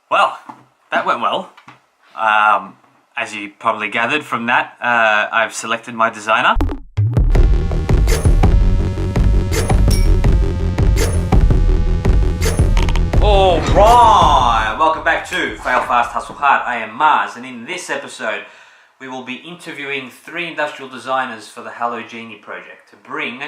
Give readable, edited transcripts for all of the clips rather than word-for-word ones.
Well, that went well. As you probably gathered from that, I've selected my designer. Alright, welcome back to Fail Fast, Hustle Hard. I am Mars, and in this episode we will be interviewing 3 industrial designers for the Hello Genie project to bring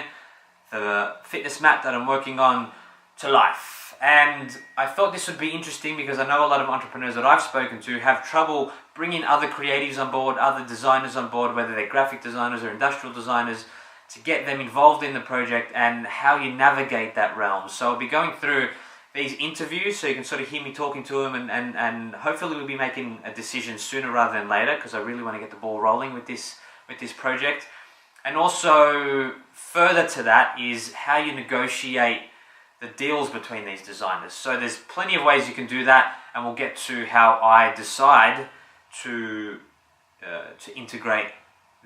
the fitness mat that I'm working on to life. And I thought this would be interesting because I know a lot of entrepreneurs that I've spoken to have trouble bringing other creatives on board, other designers on board, whether they're graphic designers or industrial designers, to get them involved in the project and how you navigate that realm. So I'll be going through these interviews so you can sort of hear me talking to them, and hopefully we'll be making a decision sooner rather than later, because I really want to get the ball rolling with this project. And also further to that is how you negotiate the deals between these designers. So there's plenty of ways you can do that, and we'll get to how I decide to integrate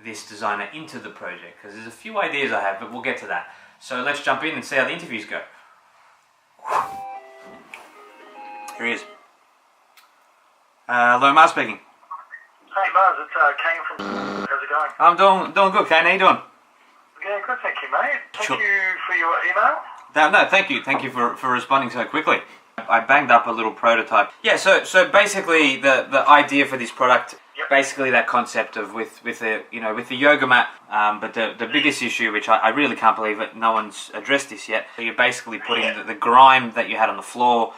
this designer into the project, because there's a few ideas I have, but we'll get to that. So let's jump in and see how the interviews go. Here he is. Hello, Mars speaking. Hey Mars, it's Kane from... How's it going? I'm doing good, Kane. How you doing? Yeah, good, thank you, mate. Thank Sure. you for your email. No, thank you for responding so quickly. I banged up a little prototype. Yeah, so basically the idea for this product, Yep. basically that concept of with the yoga mat, but the biggest issue, which I really can't believe that no one's addressed this yet, you're basically putting the grime that you had on the floor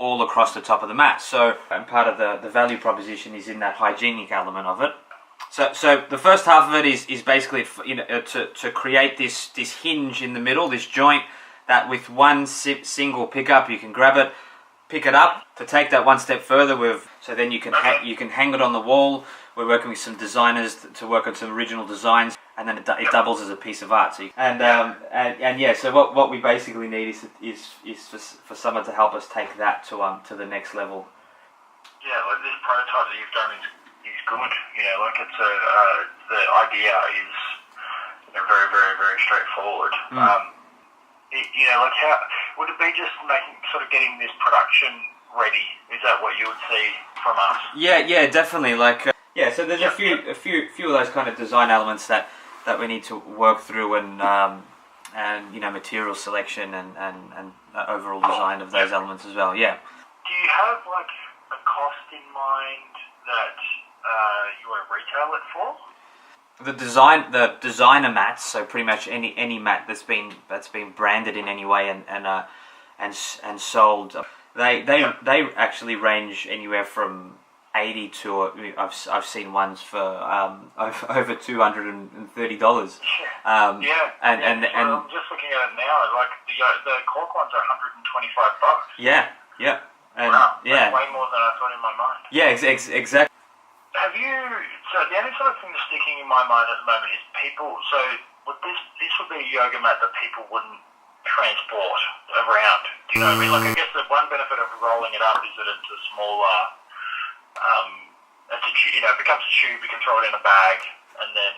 all across the top of the mat. So, and part of the value proposition is in that hygienic element of it. So the first half of it is basically to create this hinge in the middle, this joint, that with one single pickup you can grab it, pick it up. To take that one step further, so then you can hang it on the wall. We're working with some designers to work on some original designs, and then it doubles as a piece of art. So so what we basically need is for someone to help us take that to the next level. Yeah, like this prototype that you've done is good. It's the idea is very, very, very straightforward. How would it be just getting this production ready? Is that what you would see from us? Yeah, definitely. So there's a few of those kind of design elements that we need to work through, and material selection and overall design of those elements as well. Yeah. Do you have a cost in mind that you want to retail it for? The designer mats, so pretty much any mat that's been branded in any way and sold, they actually range anywhere from 80 to I've seen ones for over $230. And I'm just looking at it now. The cork ones are $125. Yeah. And wow, that's way more than I thought in my mind. Yeah, exactly. Have you? So the only sort of thing that's sticking in my mind at the moment is people. So this would be a yoga mat that people wouldn't transport around. Do you know what I mean? I guess the one benefit of rolling it up is that it's a smaller. It becomes a tube. You can throw it in a bag and then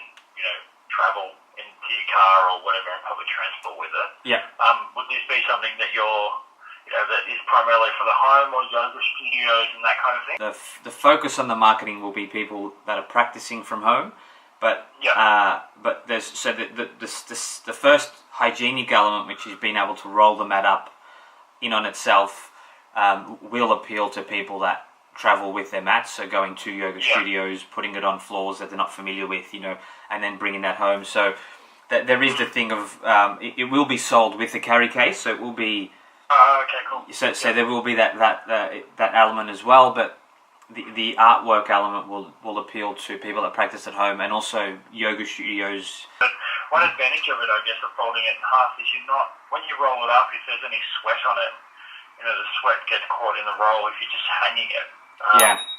travel into your car or whatever and public transport with it. Yeah. Would this be something that that is primarily for the home or yoga studios and that kind of thing? The focus on the marketing will be people that are practicing from home, but there's the first hygienic element, which is being able to roll the mat up in on itself, will appeal to people that travel with their mats, so going to yoga studios, putting it on floors that they're not familiar with, and then bringing that home. So that there is the thing of it will be sold with the carry case, so it will be. Okay, cool. So there will be that element as well, but the artwork element will appeal to people that practice at home, and also yoga studios. But one advantage of it, I guess, of folding it in half is when you roll it up, if there's any sweat on it, the sweat gets caught in the roll if you're just hanging it.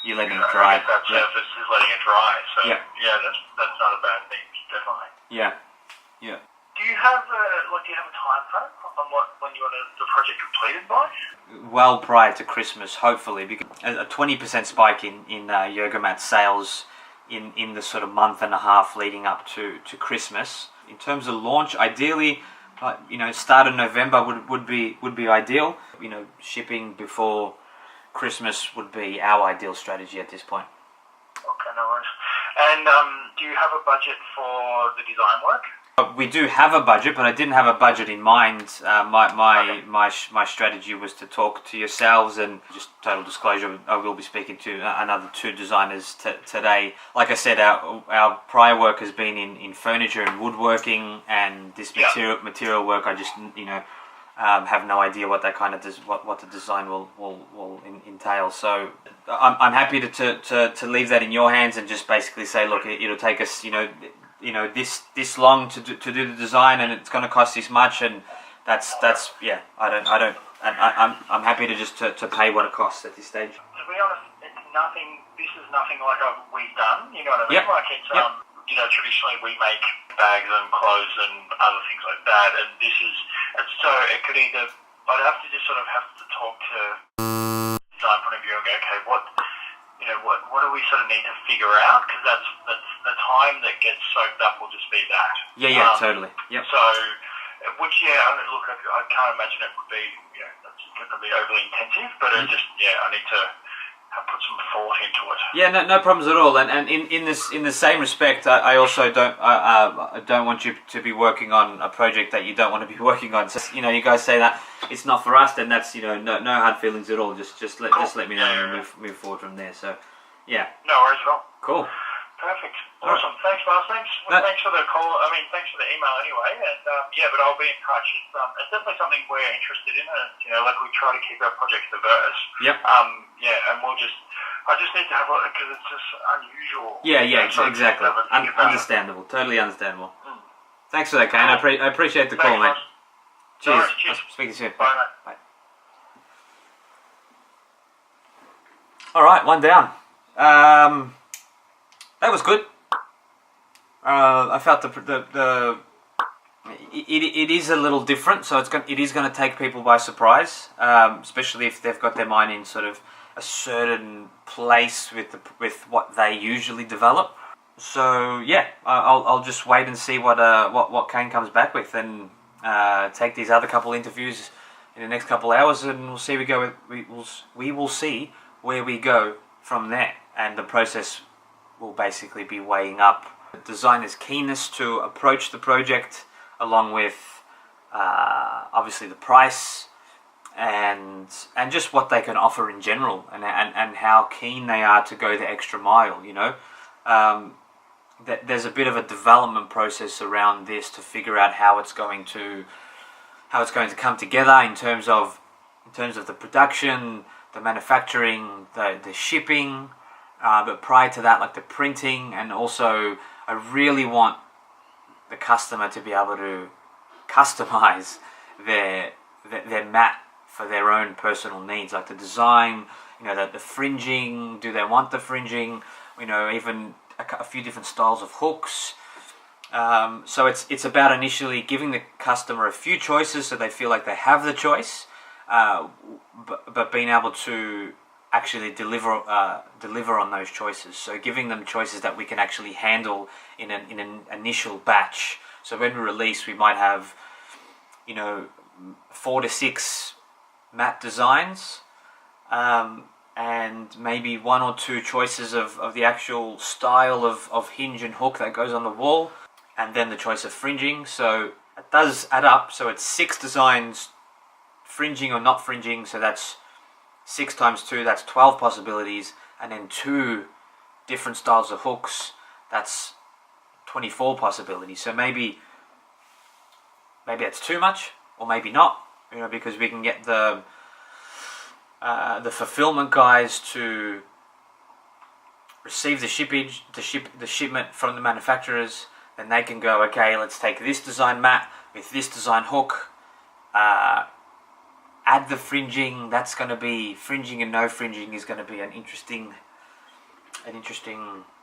You're letting it dry. That surface is letting it dry, so that's not a bad thing, definitely. Yeah. Do you have a time frame on when you want the project completed by? Well prior to Christmas, hopefully, because a 20% spike in yoga mat sales in the sort of month and a half leading up to Christmas. In terms of launch, ideally start of November would be ideal. Shipping before Christmas would be our ideal strategy at this point. Okay, no worries. And do you have a budget for the design work? We do have a budget, but I didn't have a budget in mind. My strategy was to talk to yourselves, and just total disclosure, I will be speaking to another 2 designers today. Like I said, our prior work has been in furniture and woodworking, and this material work, I just have no idea what that kind of what the design will entail. So I'm happy to leave that in your hands and just basically say, look, it'll take us this long to do the design, and it's going to cost this much, and that's I'm happy to just to pay what it costs at this stage. To be honest, this is nothing like we've done, you know what I mean? Yep. Like it's traditionally we make bags and clothes and other things like that, and so it could either, I'd have to just sort of have to talk to design point of view and go, okay, what do we sort of need to figure out? Because that's the time that gets soaked up will just be that. Yeah, totally. Yep. So, look, I can't imagine it would be, that's going to be overly intensive, but I need to put some thought into it. Yeah, no problems at all. And in the same respect, I also don't want you to be working on a project that you don't want to be working on. So, you guys say that it's not for us, then that's no hard feelings at all. Just let me know and move forward from there. So, yeah. No worries at all. Cool. Perfect. Awesome. Right. Thanks, Lars. Thanks for the call. Thanks for the email anyway. And but I'll be in touch. It's definitely something we're interested in, and we try to keep our projects diverse. Yep. And I just need to have a look because it's just unusual. Yeah, exactly. Understandable. Totally understandable. Thanks for that, Kane. I appreciate the call, mate. Cheers. I'll speak to you soon. Bye, mate. Bye. All right, one down. That was good. I felt it is a little different, so it is going to take people by surprise, especially if they've got their mind in sort of a certain place with what they usually develop. So yeah, I'll just wait and see what Kane comes back with, and take these other couple interviews in the next couple hours, and we'll see we will see where we go from there, and the process will basically be weighing up the designer's keenness to approach the project, along with obviously the price and just what they can offer in general, and how keen they are to go the extra mile. There's a bit of a development process around this to figure out how it's going to come together in terms of the production, the manufacturing, the shipping. But prior to that, like the printing, and also I really want the customer to be able to customize their mat for their own personal needs, like the design, the fringing. Do they want the fringing? Even a few different styles of hooks. So it's about initially giving the customer a few choices so they feel like they have the choice, but being able to actually deliver on those choices. So giving them choices that we can actually handle in an initial batch. So when we release, we might have 4 to 6 mat designs, and maybe 1 or 2 choices of the actual style of hinge and hook that goes on the wall, and then the choice of fringing. So it does add up. So it's 6 designs, fringing or not fringing. So that's 6 times 2, that's 12 possibilities, and then 2 different styles of hooks, that's 24 possibilities. So maybe it's too much, or maybe not, because we can get the fulfillment guys to receive the shipment from the manufacturers. Then they can go, okay, let's take this design mat with this design hook, add the fringing. That's going to be fringing, and no fringing is going to be an interesting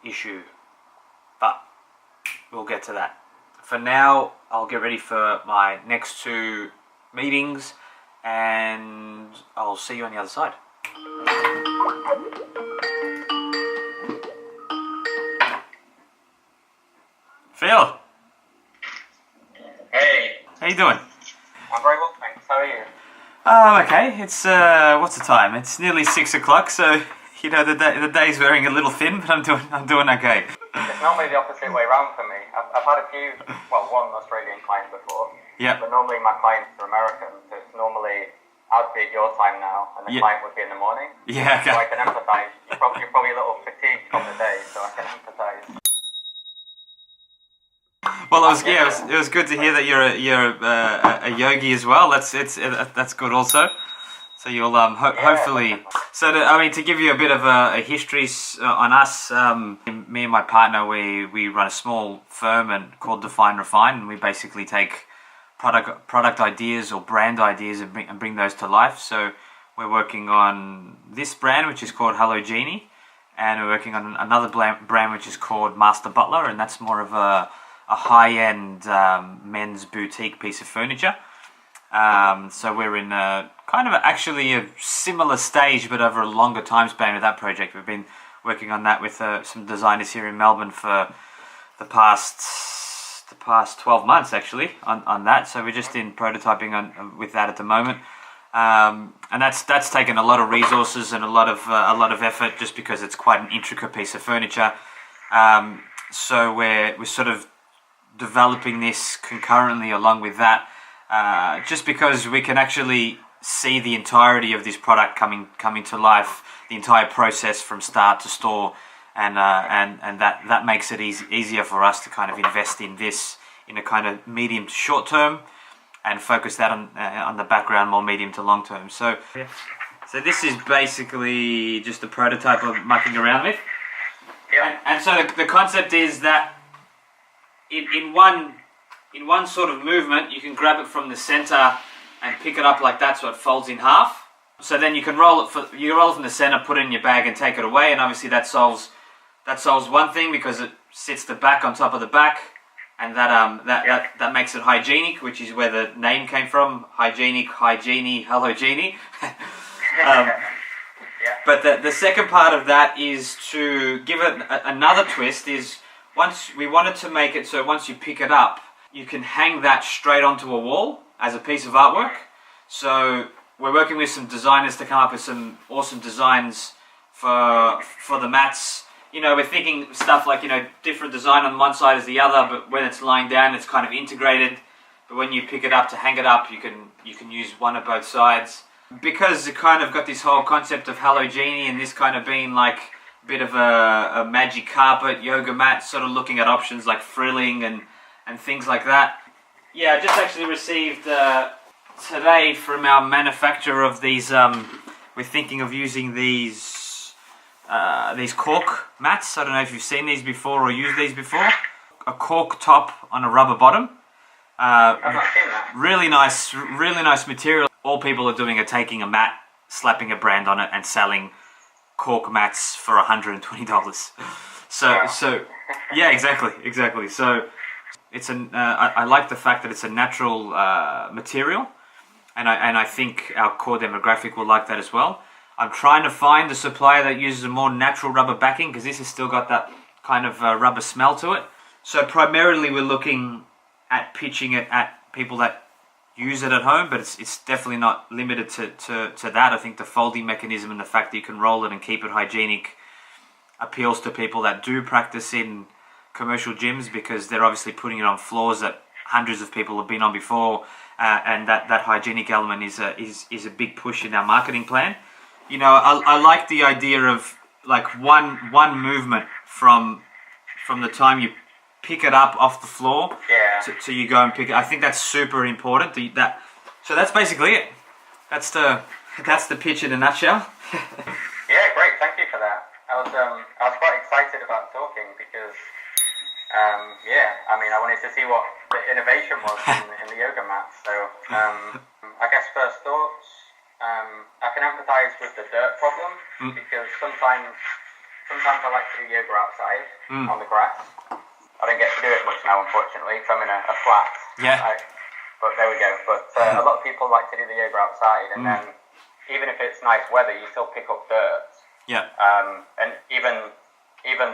issue, but we'll get to that. For now, I'll get ready for my next 2 meetings, and I'll see you on the other side. Phil. Hey. How you doing? Okay. It's what's the time? It's nearly 6 o'clock. So you know the day's wearing a little thin, but I'm doing okay. It's normally the opposite way around for me. I've had a few, one Australian client before. Yeah. But normally my clients are American, so it's normally I'd be at your time now, and the client would be in the morning. Yeah. Okay. So I can empathise. You're probably a little fatigued from the day, so I can empathise. Well, it was good to hear that you're a yogi as well. That's good also. So you'll hopefully. So to give you a bit of a history on us, me and my partner, we run a small firm called Define Refine, and we basically take product ideas or brand ideas and bring those to life. So we're working on this brand, which is called Hello Genie, and we're working on another brand which is called Master Butler, and that's more of a high-end men's boutique piece of furniture. So we're in actually a similar stage, but over a longer time span with that project. We've been working on that with some designers here in Melbourne for the past 12 months actually on that. So we're just in prototyping with that at the moment, and that's taken a lot of resources and a lot of effort, just because it's quite an intricate piece of furniture. So we're sort of developing this concurrently along with that, just because we can actually see the entirety of this product coming to life, the entire process from start to store, and that makes it easier for us to kind of invest in this in a kind of medium to short term, and focus that on the background more medium to long term. So this is basically just a prototype of mucking around with. Yeah. And so the concept is that in one sort of movement, you can grab it from the center and pick it up like that, so it folds in half. So then you can roll it from the center, put it in your bag, and take it away. And obviously that solves one thing, because it sits the back on top of the back, and that makes it hygienic, which is where the name came from. Hygienic, hygiene, Hello Genie. But the second part of that is to give it another twist. Once we wanted to make it so once you pick it up, you can hang that straight onto a wall as a piece of artwork. So we're working with some designers to come up with some awesome designs for the mats. You know, we're thinking stuff like, different design on one side as the other, but when it's lying down, it's kind of integrated. But when you pick it up to hang it up, you can use one of both sides. Because it kind of got this whole concept of Hello Genie, and this kind of being like a bit of a magic carpet, yoga mat, sort of looking at options like frilling and things like that. Yeah, I just actually received today from our manufacturer of these. We're thinking of using these cork mats. I don't know if you've seen these before or used these before. A cork top on a rubber bottom. I've not seen that. Really nice material. All people are doing are taking a mat, slapping a brand on it, and selling cork mats for $120. So yeah, exactly. So it's I like the fact that it's a natural material, and I think our core demographic will like that as well. I'm trying to find a supplier that uses a more natural rubber backing, because this has still got that kind of rubber smell to it. So primarily we're looking at pitching it at people that use it at home, but it's definitely not limited to that. I think the folding mechanism and the fact that you can roll it and keep it hygienic appeals to people that do practice in commercial gyms, because they're obviously putting it on floors that hundreds of people have been on before, and that hygienic element is a big push in our marketing plan. I like the idea of like one movement from the time you pick it up off the floor to you go and pick it. I think that's super important. So that's basically it. That's the pitch in a nutshell. Yeah, great. Thank you for that. I was quite excited about talking because I wanted to see what the innovation was in the yoga mat. So I guess first thoughts. I can empathise with the dirt problem because sometimes I like to do yoga outside on the grass. I don't get to do it much now, unfortunately, because I'm in a flat. Yeah. But there we go. But a lot of people like to do the yoga outside, and then even if it's nice weather, you still pick up dirt. Yeah. And even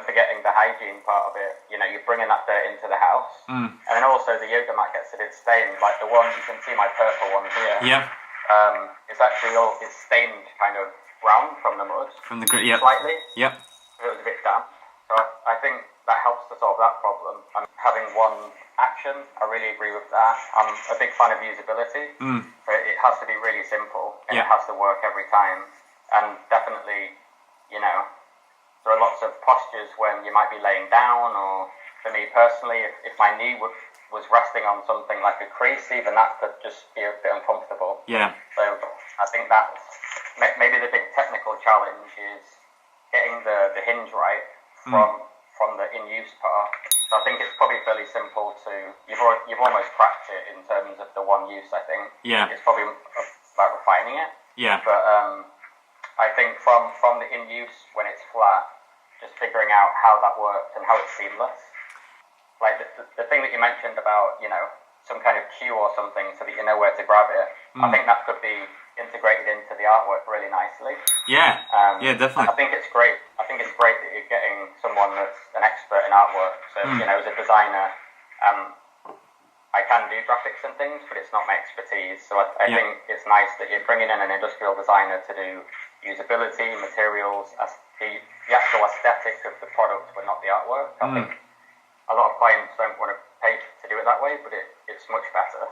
forgetting the hygiene part of it, you're bringing that dirt into the house. And then also the yoga mat gets a bit stained, like the one, you can see my purple one here. Yeah. it's actually it's stained kind of brown from the mud. From the grit, yep. Slightly. Yep. It was a bit damp. So I think that helps to solve that problem. And having one action, I really agree with that. I'm a big fan of usability. So it has to be really simple, and it has to work every time. And definitely, there are lots of postures when you might be laying down, or for me personally, if my knee was resting on something like a crease, even that could just be a bit uncomfortable. Yeah. So I think that's maybe the big technical challenge is getting the hinge right from the in-use part. So I think it's probably fairly simple you've almost cracked it in terms of the one use, I think. Yeah. It's probably about refining it. Yeah. But I think from the in-use, when it's flat, just figuring out how that works and how it's seamless. Like the thing that you mentioned about, some kind of cue or something so that you know where to grab it, I think that could be integrated into the artwork really nicely. Yeah, definitely. I think it's great that you're getting someone that's an expert in artwork. So, as a designer, I can do graphics and things, but it's not my expertise. So I think it's nice that you're bringing in an industrial designer to do usability, materials, the actual aesthetic of the product, but not the artwork. I think a lot of clients don't want to pay to do it that way, but it's much better.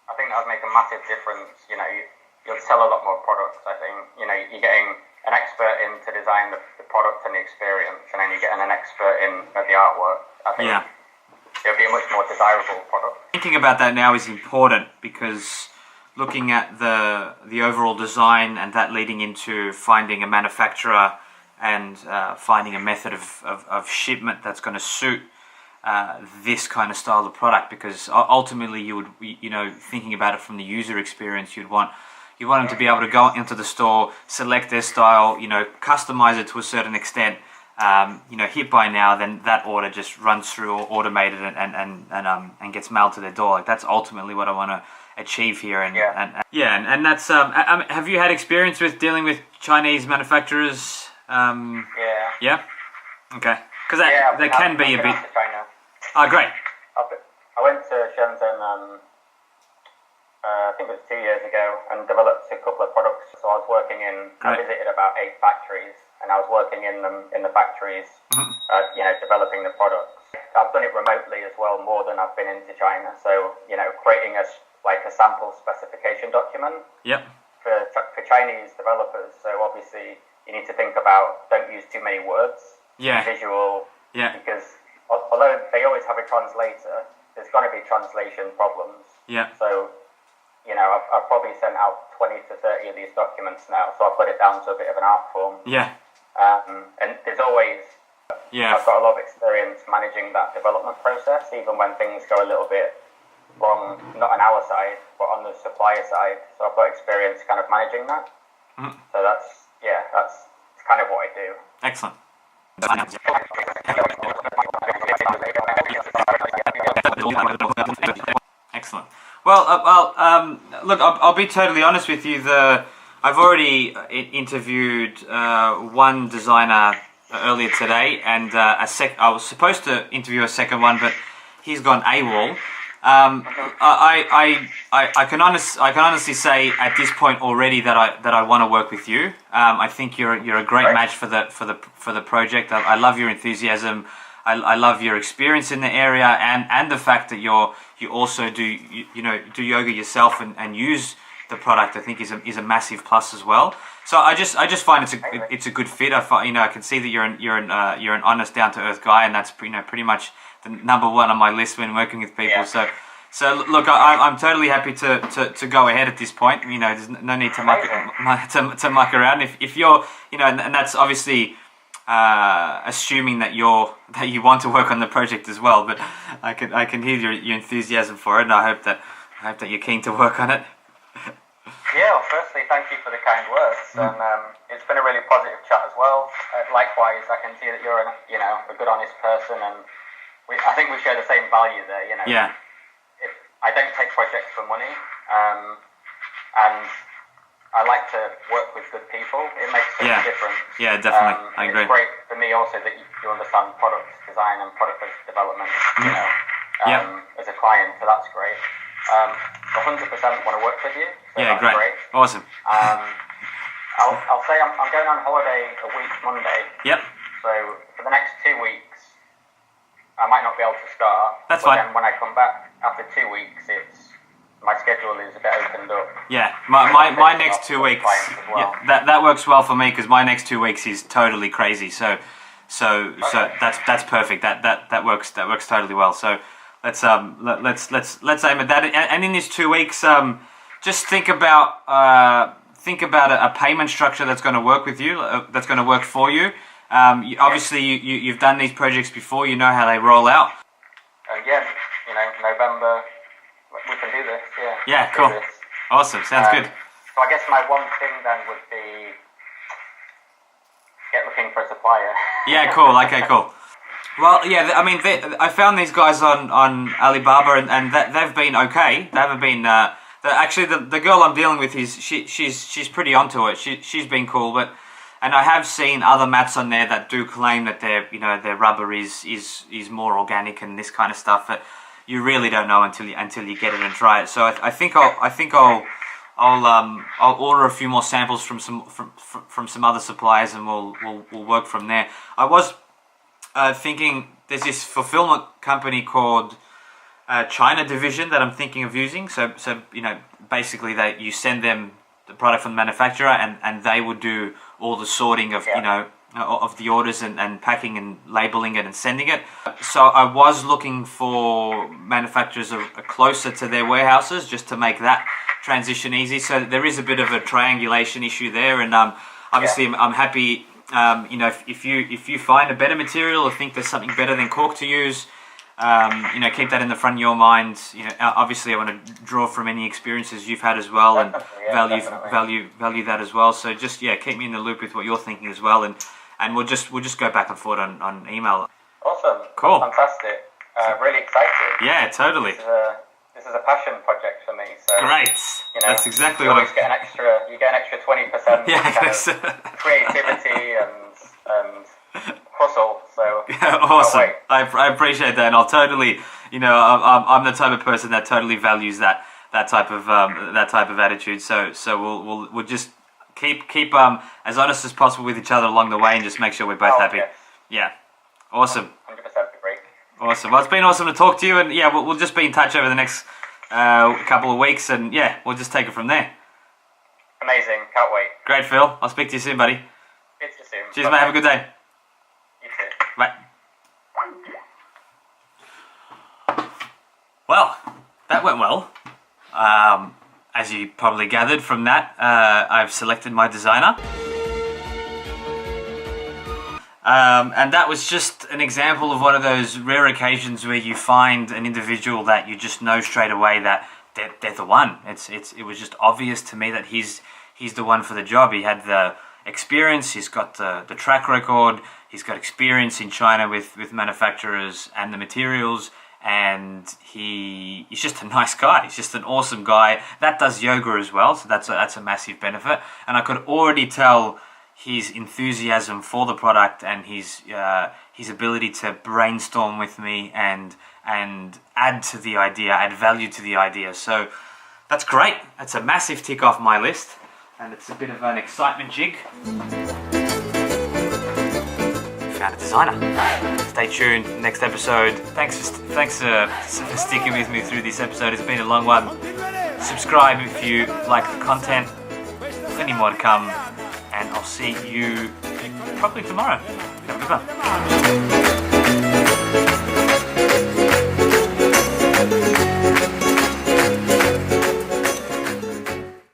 I think that would make a massive difference. You'll sell a lot more products, I think. You're getting an expert in to design the product and the experience, and then you're getting an expert in at the artwork. I think it'll be a much more desirable product. Thinking about that now is important, because looking at the overall design and that leading into finding a manufacturer and finding a method of shipment that's going to suit this kind of style of product, because ultimately you would, thinking about it from the user experience, you want them to be able to go into the store, select their style, customize it to a certain extent, hit buy now, then that order just runs through or automated and gets mailed to their door. Like, that's ultimately what I want to achieve here. And that's have you had experience with dealing with Chinese manufacturers? Yeah. Okay. Because that can be a bit. Oh, great. I went to Shenzhen, I think it was 2 years ago, and developed a couple of products. So I was working I visited about 8 factories, and I was working in the factories, developing the products. I've done it remotely as well, more than I've been into China. So, creating a sample specification document. Yep. For Chinese developers. So obviously you need to think about, don't use too many words. Yeah. Visual. Yeah. Because although they always have a translator, there's going to be translation problems. Yeah. So, I've probably sent out 20 to 30 of these documents now, so I've got it down to a bit of an art form. Yeah. And there's always, I've got a lot of experience managing that development process, even when things go a little bit wrong, not on our side, but on the supplier side. So I've got experience kind of managing that. So that's kind of what I do. Excellent. Excellent. Well, look, I'll be totally honest with you. I've already interviewed one designer earlier today, and I was supposed to interview a second one, but he's gone AWOL. I can honestly say at this point already that I want to work with you. I think you're a great match for the project. I love your enthusiasm. I love your experience in the area, and the fact that you also do yoga yourself and use the product. I think is a massive plus as well. So I just find it's a good fit. I can see that you're an honest, down to earth guy, and that's pretty much the number one on my list when working with people. Yeah. So look, I'm totally happy to go ahead at this point. There's no need to muck around. If you're, and that's obviously assuming that you want to work on the project as well. But I can hear your enthusiasm for it, and I hope that you're keen to work on it. Yeah. Well, firstly, thank you for the kind words, and it's been a really positive chat as well. Likewise, I can see that you're a good, honest person, and I think we share the same value there. Yeah. I don't take projects for money, and I like to work with good people. It makes such a difference. Yeah, definitely. I agree. It's great for me also that you understand product design and product development, as a client, so that's great. 100% want to work with you. So Yeah, that's great. Awesome. I'll say I'm going on holiday a week Monday. Yep. So for the next 2 weeks, I might not be able to start. That's but fine. Then when I come back after 2 weeks, my schedule is a bit opened up. Yeah, my next 2 weeks. Well. Yeah, that works well for me because my next 2 weeks is totally crazy. So that's perfect. That works totally well. So let's aim at that. And in these 2 weeks, just think about a payment structure that's going to work with you, that's going to work for you. Obviously, you've done these projects before. You know how they roll out. Yeah, November. We can do this, yeah. Yeah, cool. Awesome, sounds good. So I guess my one thing then would be get looking for a supplier. Yeah, cool. Okay, cool. Well, yeah, I mean, I found these guys on Alibaba, and they've been okay. They haven't been. Actually, the girl I'm dealing with she's pretty onto it. She's been cool, and I have seen other mats on there that do claim that their rubber is more organic and this kind of stuff. But you really don't know until you get it and try it. So I think I'll order a few more samples from some other suppliers, and we'll work from there. I was thinking there's this fulfillment company called China Division that I'm thinking of using. So basically you send them the product from the manufacturer, and they would do all the sorting of of the orders and packing and labeling it and sending it. So I was looking for manufacturers closer to their warehouses just to make that transition easy. So there is a bit of a triangulation issue there, and obviously I'm happy. If you find a better material or think there's something better than cork to use, keep that in the front of your mind. Obviously I want to draw from any experiences you've had as well, and value that as well. So just keep me in the loop with what you're thinking as well, and we'll just go back and forth on email. Awesome. Cool. Fantastic. Really excited. Yeah, totally. This is a passion project for me. So great. That's exactly what you get an extra 20% kind of creativity and hustle. So awesome. I appreciate that, and I'll totally, I'm the type of person that totally values that type of attitude. So we'll just keep as honest as possible with each other along the way, and just make sure we're both happy. Yes. Yeah. Awesome. 100% agree. Awesome. Well, it's been awesome to talk to you, and we'll just be in touch over the next couple of weeks, and we'll just take it from there. Amazing. Can't wait. Great, Phil. I'll speak to you soon, buddy. Speak to you soon. Cheers, mate. Have a good day. You too. Bye. Well, that went well. As you probably gathered from that, I've selected my designer. And that was just an example of one of those rare occasions where you find an individual that you just know straight away that they're the one. It was just obvious to me that he's the one for the job. He had the experience, he's got the track record, he's got experience in China with manufacturers and the materials, and he's just a nice guy. He's just an awesome guy that does yoga as well, so that's a massive benefit. And I could already tell his enthusiasm for the product and his ability to brainstorm with me and add to the idea, add value to the idea. So that's great. That's a massive tick off my list, and it's a bit of an excitement jig. Found a designer. Stay tuned. Next episode. Thanks for sticking with me through this episode. It's been a long one. Subscribe if you like the content. Plenty more to come, and I'll see you probably tomorrow. Have a good one.